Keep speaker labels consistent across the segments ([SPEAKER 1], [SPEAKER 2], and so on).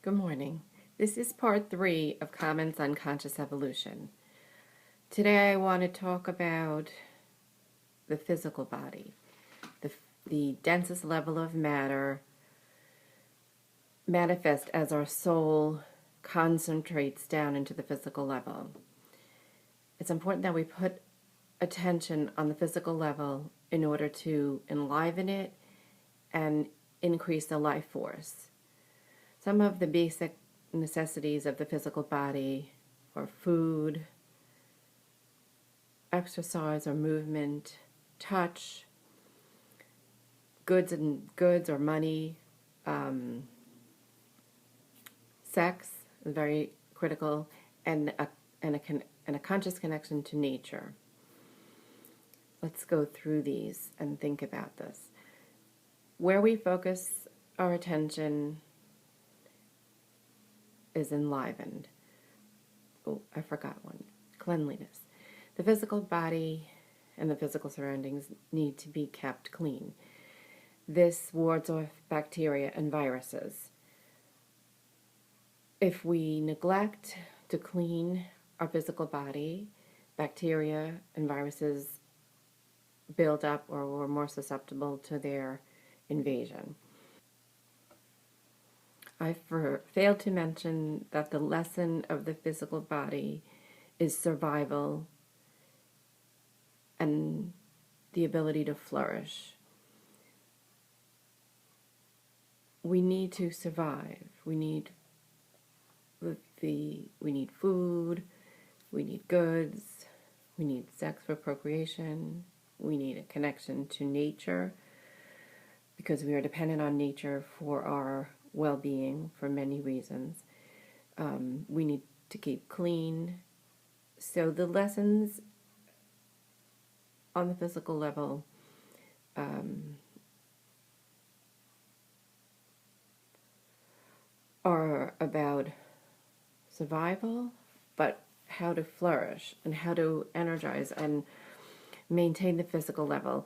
[SPEAKER 1] Good morning. This is part 3 of Comments on Conscious Evolution. Today I want to talk about the physical body, the densest level of matter manifest as our soul concentrates down into the physical level. It's important that we put attention on the physical level in order to enliven it and increase the life force. Some of the basic necessities of the physical body are food, exercise or movement, touch, goods or money, sex is very critical, and a conscious connection to nature. Let's go through these and think about this. Where we focus our attention is enlivened. Oh, I forgot one. Cleanliness. The physical body and the physical surroundings need to be kept clean. This wards off bacteria and viruses. If we neglect to clean our physical body, bacteria and viruses build up, or we're more susceptible to their invasion. I failed to mention that the lesson of the physical body is survival and the ability to flourish. We need to survive. We need food, we need goods, we need sex for procreation, we need a connection to nature because we are dependent on nature for our well-being for many reasons. We need to keep clean. So the lessons on the physical level are about survival, but how to flourish and how to energize and maintain the physical level.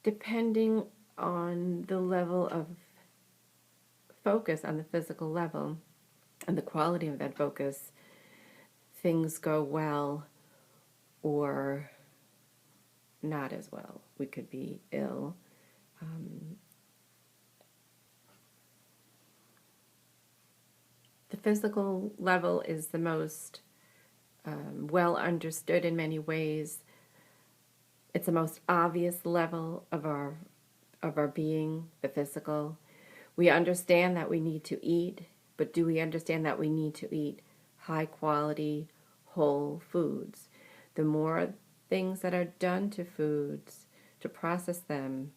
[SPEAKER 1] Depending on the level of focus on the physical level and the quality of that focus, things go well or not as well. We could be ill. The physical level is the most well understood in many ways. It's the most obvious level of our being, the physical. We understand that we need to eat, but do we understand that we need to eat high quality, whole foods? The more things that are done to foods to process them,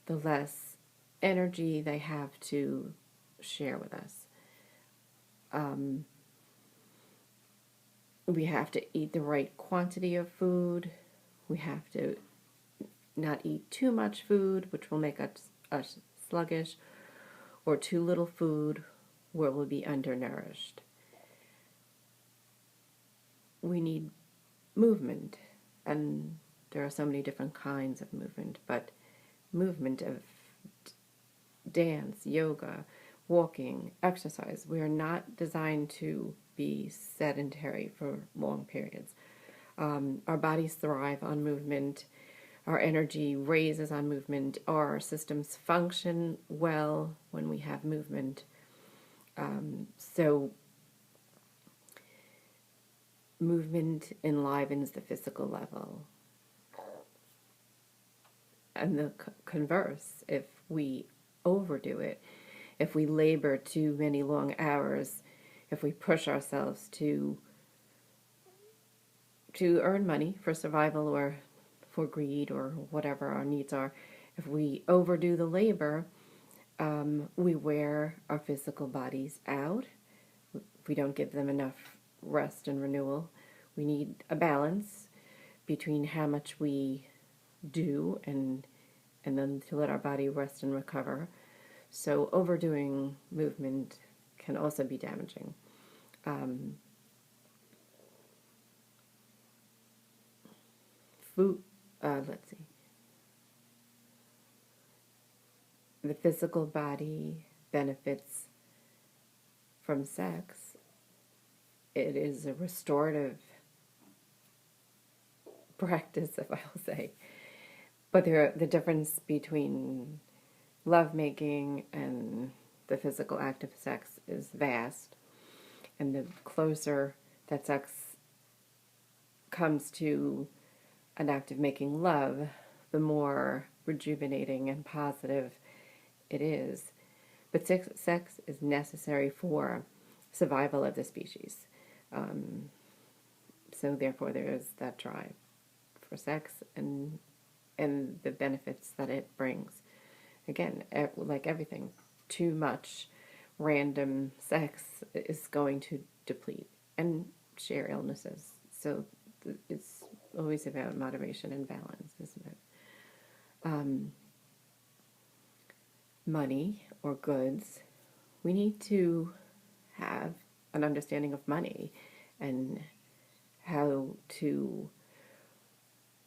[SPEAKER 1] the less energy they have to share with us. We have to eat the right quantity of food. We have to not eat too much food, which will make us sluggish, or too little food, where we'll be undernourished. We need movement, and there are so many different kinds of movement, but movement of dance, yoga, walking, exercise. We are not designed to be sedentary for long periods. Our bodies thrive on movement. Our energy raises on movement. Our systems function well when we have movement. So movement enlivens the physical level. And the converse, if we overdo it, if we labor too many long hours, if we push ourselves to earn money for survival or for greed or whatever our needs are, if we overdo the labor, we wear our physical bodies out. If we don't give them enough rest and renewal, we need a balance between how much we do and then to let our body rest and recover. So overdoing movement can also be damaging. Let's see. The physical body benefits from sex, it is a restorative practice, if I'll say. But the difference between lovemaking and the physical act of sex is vast. And the closer that sex comes to an act of making love, the more rejuvenating and positive it is. But sex is necessary for survival of the species. So therefore there is that drive for sex and the benefits that it brings. Again, like everything, too much random sex is going to deplete and share illnesses. So it's always about moderation and balance, isn't it? Money or goods, we need to have an understanding of money and how to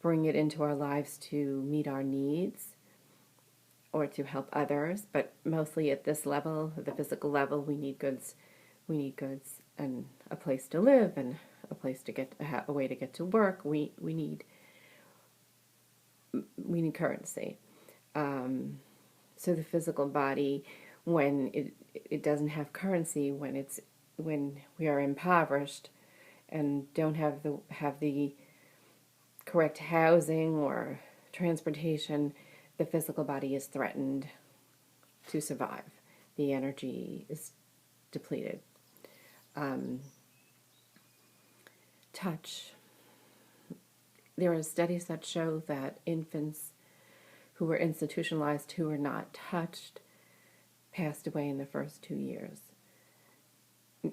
[SPEAKER 1] bring it into our lives to meet our needs or to help others. But mostly at this level, the physical level, we need goods. We need goods and a place to live and a place to get a way to get to work. We need currency. So the physical body, when it doesn't have currency, when we are impoverished and don't have the correct housing or transportation, the physical body is threatened to survive. The energy is depleted. Touch. There are studies that show that infants who were institutionalized, who were not touched, passed away in the first 2 years.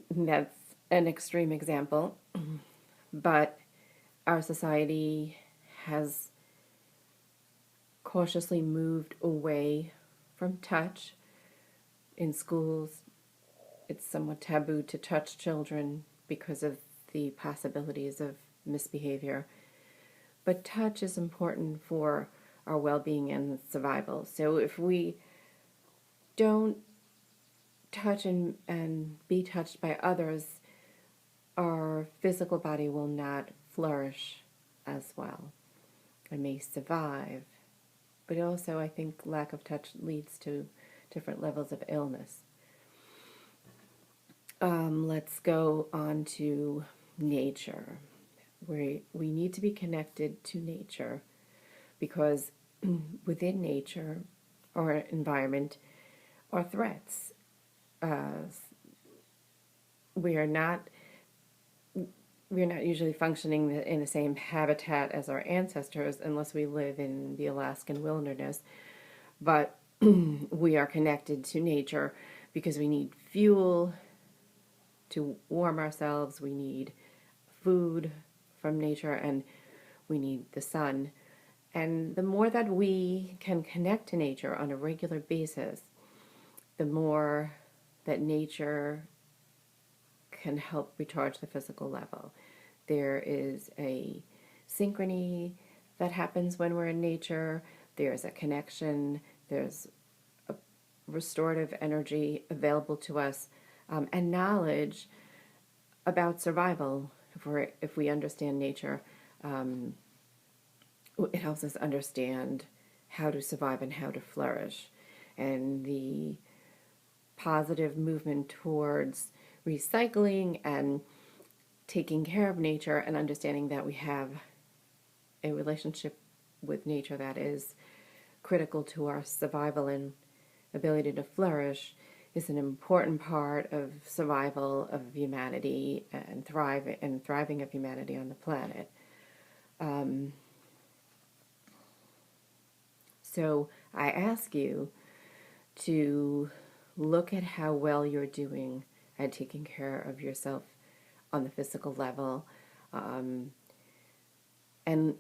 [SPEAKER 1] That's an extreme example, but our society has cautiously moved away from touch. In schools, it's somewhat taboo to touch children because of the possibilities of misbehavior. But touch is important for our well-being and survival. So if we don't touch and be touched by others, our physical body will not flourish as well. It may survive, but also I think lack of touch leads to different levels of illness. Let's go on to nature. We need to be connected to nature because within nature or environment are threats. We are not usually functioning in the same habitat as our ancestors unless we live in the Alaskan wilderness. But we are connected to nature because we need fuel to warm ourselves, we need food from nature, and we need the sun. And the more that we can connect to nature on a regular basis, the more that nature can help recharge the physical level. There is a synchrony that happens when we're in nature. There's a connection. There's a restorative energy available to us, and knowledge about survival. If we understand nature, it helps us understand how to survive and how to flourish. And the positive movement towards recycling and taking care of nature and understanding that we have a relationship with nature that is critical to our survival and ability to flourish is an important part of survival of humanity and thriving of humanity on the planet. So I ask you to look at how well you're doing at taking care of yourself on the physical level, and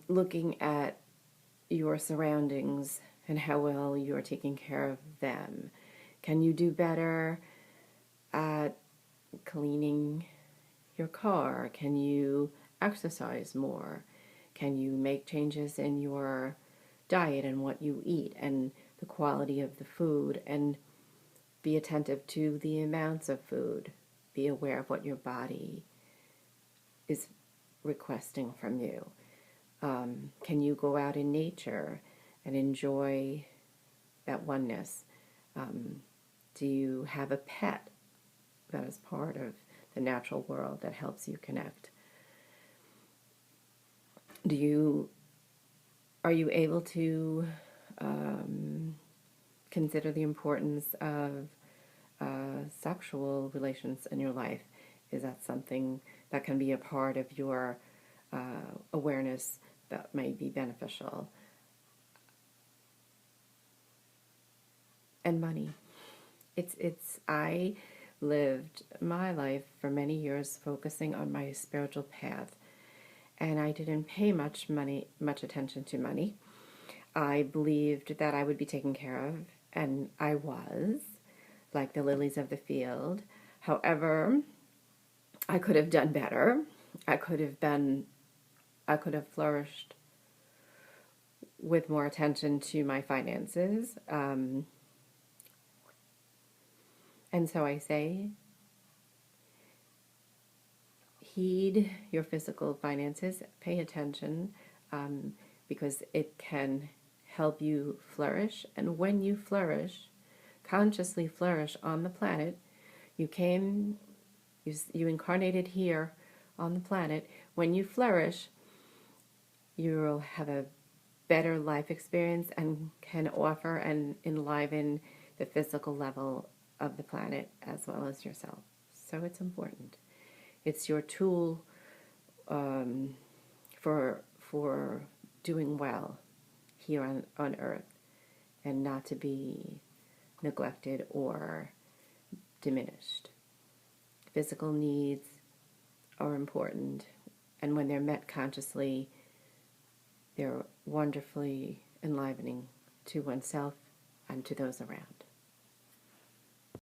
[SPEAKER 1] looking at your surroundings and how well you're taking care of them. Can you do better at cleaning your car? Can you exercise more? Can you make changes in your diet and what you eat and the quality of the food, and be attentive to the amounts of food? be aware of what your body is requesting from you. Can you go out in nature and enjoy that oneness? Do you have a pet that is part of the natural world that helps you connect? Are you able to consider the importance of sexual relations in your life? Is that something that can be a part of your awareness that may be beneficial? And money. I lived my life for many years focusing on my spiritual path, and I didn't pay much attention to money. I believed that I would be taken care of, and I was, like the lilies of the field. However, I could have done better. I could have flourished with more attention to my finances. And so I say, heed your physical finances, pay attention, because it can help you flourish. And when you flourish, consciously flourish on the planet, you incarnated here on the planet. When you flourish, you'll have a better life experience and can offer and enliven the physical level of the planet as well as yourself. So it's important. It's your tool for doing well here on Earth, and not to be neglected or diminished. Physical needs are important, and when they're met consciously, they're wonderfully enlivening to oneself and to those around.